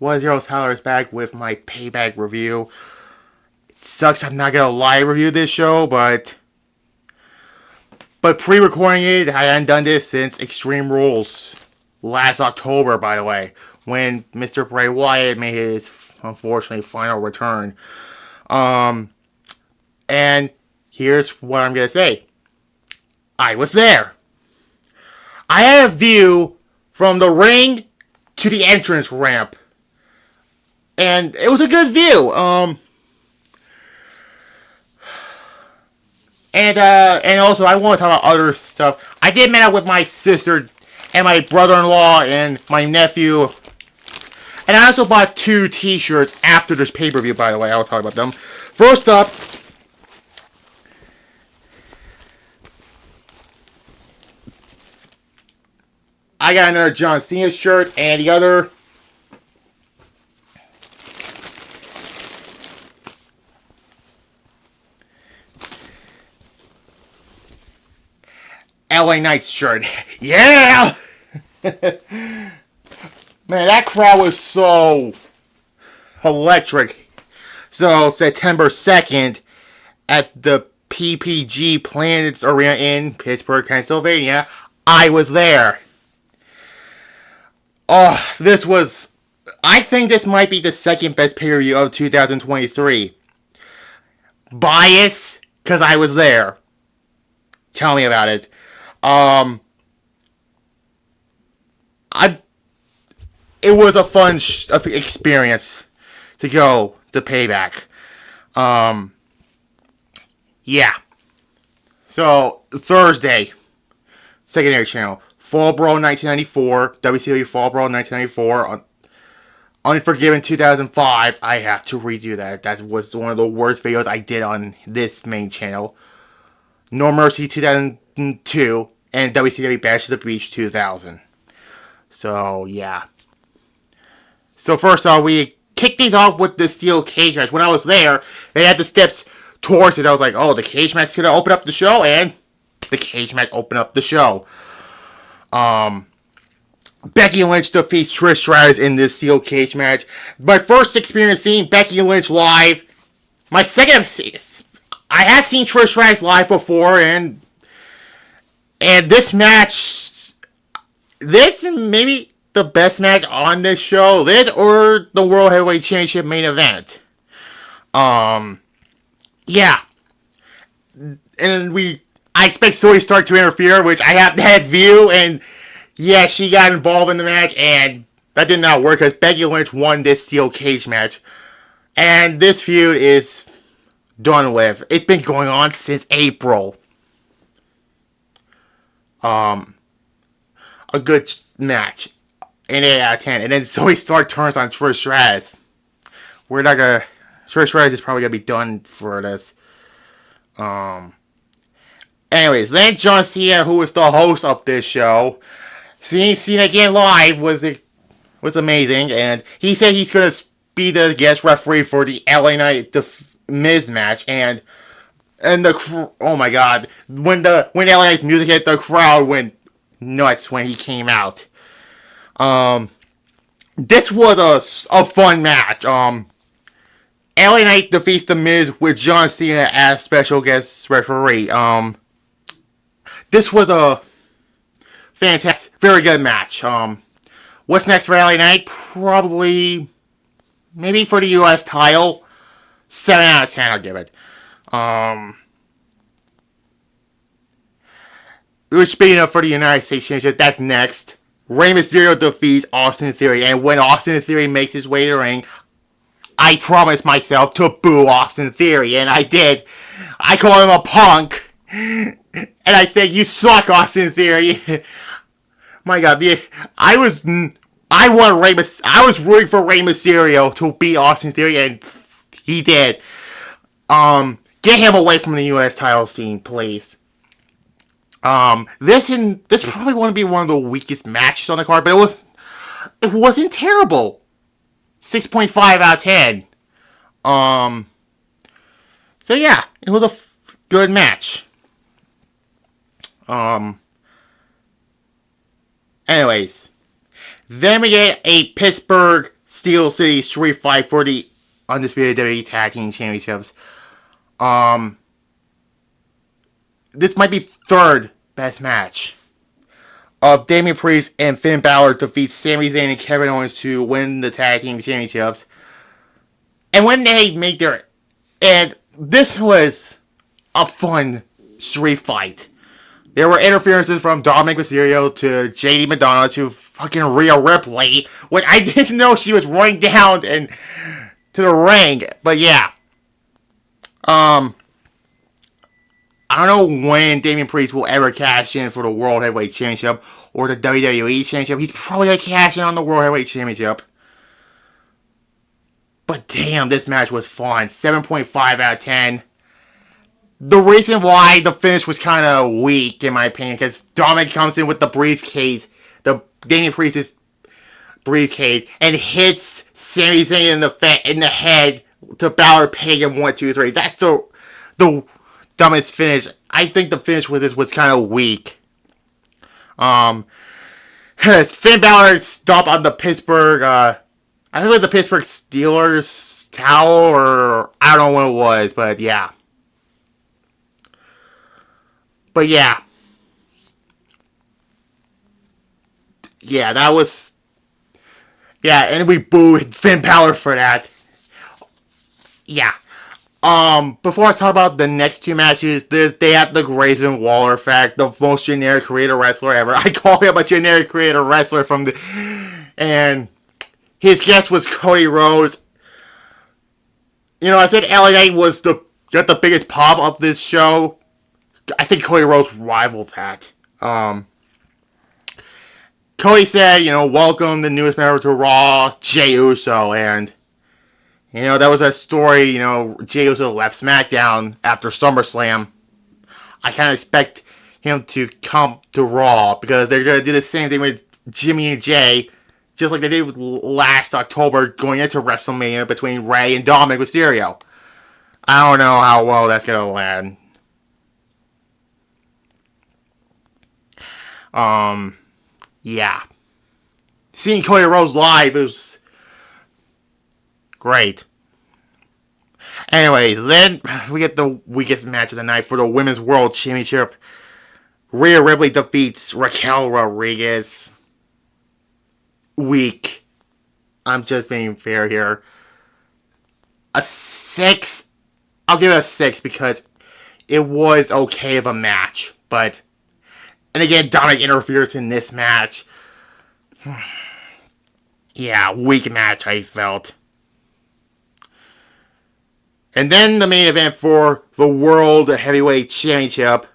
Was Zero Tyler is back with my Payback review. It sucks I'm not gonna live review this show, but pre-recording it, I hadn't done this since Extreme Rules last October, by the way, when Mr. Bray Wyatt made his unfortunately final return. And here's what I'm gonna say. I was there. I had a view from the ring to the entrance ramp. And it was a good view. And also I want to talk about other stuff. I did meet up with my sister and my brother-in-law and my nephew. And I also bought 2 t-shirts after this pay-per-view, by the way. I'll talk about them. First up, I got another John Cena shirt, and the other LA Knights shirt. Yeah! Man, that crowd was so electric. So, September 2nd, at the PPG Planets Arena in Pittsburgh, Pennsylvania, I was there. Oh, this was... I think this might be the second best pay-per-view of 2023. Bias, because I was there. Tell me about it. It was a fun experience to go to Payback. Yeah. So, Thursday, secondary channel, Fall Brawl 1994, WCW Fall Brawl 1994, Unforgiven 2005. I have to redo that. That was one of the worst videos I did on this main channel. No Mercy 2002, and WCW Bash to the Beach 2000. So, yeah. So, first off, we kicked things off with the steel cage match. When I was there, they had the steps towards it. I was like, oh, the cage match is going to open up the show, and the cage match opened up the show. Becky Lynch defeats Trish Stratus in this steel cage match. My first experience seeing Becky Lynch live. My second... I have seen Trish Stratus live before, and this match... This maybe the best match on this show. This or the World Heavyweight Championship main event. Yeah. And I expect Zoe Stark to interfere, which I have that view, and yeah, she got involved in the match, and that did not work because Becky Lynch won this steel cage match. And this feud is done with. It's been going on since April. A good match. An 8 out of 10. And then Zoe Stark turns on Trish Stratus. Trish Stratus is probably gonna be done for this. Anyways, then John Cena, who was the host of this show, seeing Cena again live was amazing, and he said he's gonna be the guest referee for the LA Knight Miz match, and oh my god, when LA Knight's music hit, the crowd went nuts when he came out. This was a fun match. LA Knight defeats the Miz with John Cena as special guest referee. This was a fantastic, very good match. What's next for LA Knight? Probably, maybe for the US title, 7 out of 10 I'll give it. Speaking of for the United States Championship, that's next. Rey Mysterio defeats Austin Theory, and when Austin Theory makes his way to the ring, I promised myself to boo Austin Theory, and I did. I called him a punk, and I said, "You suck, Austin Theory." My God, I was rooting for Rey Mysterio to beat Austin Theory, and he did. Get him away from the U.S. title scene, please. This probably want to be one of the weakest matches on the card, but it wasn't terrible. 6.5 out of 10. So yeah, it was a good match. Anyways, then we get a Pittsburgh Steel City Street Fight for the undisputed WWE Tag Team Championships. This might be third best match. Damian Priest and Finn Balor defeat Sami Zayn and Kevin Owens to win the Tag Team Championships. And when they make their... And this was a fun street fight. There were interferences from Dominic Mysterio to JD Madonna to fucking Rhea Ripley, which I didn't know she was running down and to the ring. But yeah. I don't know when Damian Priest will ever cash in for the World Heavyweight Championship or the WWE Championship. He's probably going to cash in on the World Heavyweight Championship. But damn, this match was fun. 7.5 out of 10. The reason why the finish was kind of weak, in my opinion, because Dominic comes in with the briefcase, the Damian Priest's briefcase, and hits Sami Zayn in the head to Balor peg him 1, 2, 3. That's the dumbest finish. I think the finish with this was kind of weak. Finn Balor stomped on the Pittsburgh, I think it was the Pittsburgh Steelers towel, or I don't know what it was, but yeah. But yeah. Yeah, that was... Yeah, and we booed Finn Balor for that. Yeah. Before I talk about the next two matches, they have the Grayson Waller effect, the most generic creator wrestler ever. I call him a generic creator wrestler from the... And his guest was Cody Rhodes. You know, I said LA got the biggest pop of this show. I think Cody Rhodes rivaled that. Cody said, you know, welcome the newest member to Raw, Jey Uso, and, you know, that was a story, you know, Jey Uso left SmackDown after SummerSlam. I kind of expect him to come to Raw, because they're going to do the same thing with Jimmy and Jay, just like they did last October going into WrestleMania between Rey and Dominic Mysterio. I don't know how well that's going to land. Yeah. Seeing Cody Rhodes live is great. Anyways, then we get the weakest match of the night for the Women's World Championship. Rhea Ripley defeats Raquel Rodriguez. Weak. I'm just being fair here. A 6. I'll give it a 6 because it was okay of a match, but... And again, Dominic interferes in this match. Yeah, weak match, I felt. And then the main event for the World Heavyweight Championship.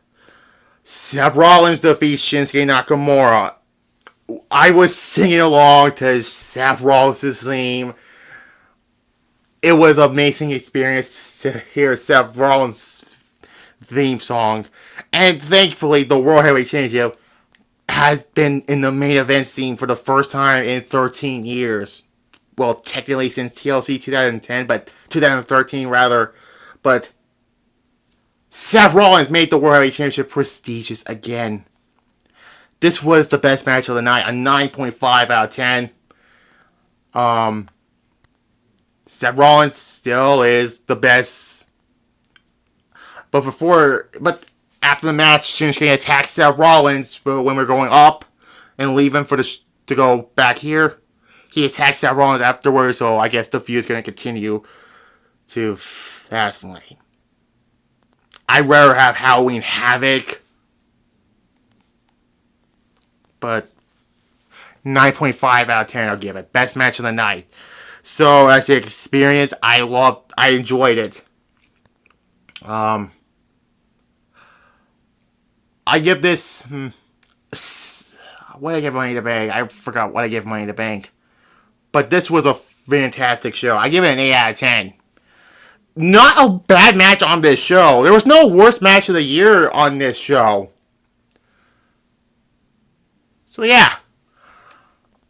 Seth Rollins defeats Shinsuke Nakamura. I was singing along to Seth Rollins' theme. It was an amazing experience to hear Seth Rollins' theme song. And thankfully, the World Heavyweight Championship has been in the main event scene for the first time in 13 years. Well, technically since TLC 2010, but 2013 rather. But Seth Rollins made the World Heavyweight Championship prestigious again. This was the best match of the night, a 9.5 out of 10. Seth Rollins still is the best. But after the match, Shinsuke attacks Seth Rollins when we're going up and leaving to go back here. He attacks Seth Rollins afterwards, so I guess the feud is going to continue to Fastlane. I'd rather have Halloween Havoc, but 9.5 out of 10 I'll give it. Best match of the night. So as an experience, I enjoyed it. I give this... what did I give Money in the Bank? I forgot what I gave Money in the Bank. But this was a fantastic show. I give it an 8 out of 10. Not a bad match on this show. There was no worst match of the year on this show. So yeah.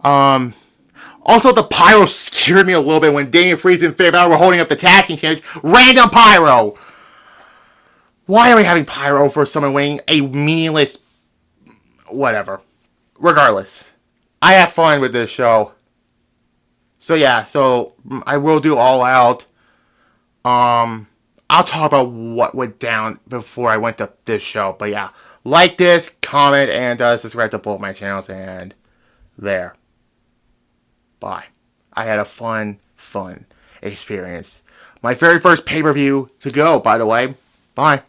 Also, the pyro scared me a little bit when Damian Priest and Finn Balor were holding up the tag team champions. Random pyro! Why are we having pyro for someone winning a meaningless... Whatever. Regardless. I have fun with this show. So yeah, so I will do All Out. I'll talk about what went down before I went to this show. But yeah, like this, comment, and subscribe to both my channels. And there. Bye. I had a fun experience. My very first pay-per-view to go, by the way. Bye.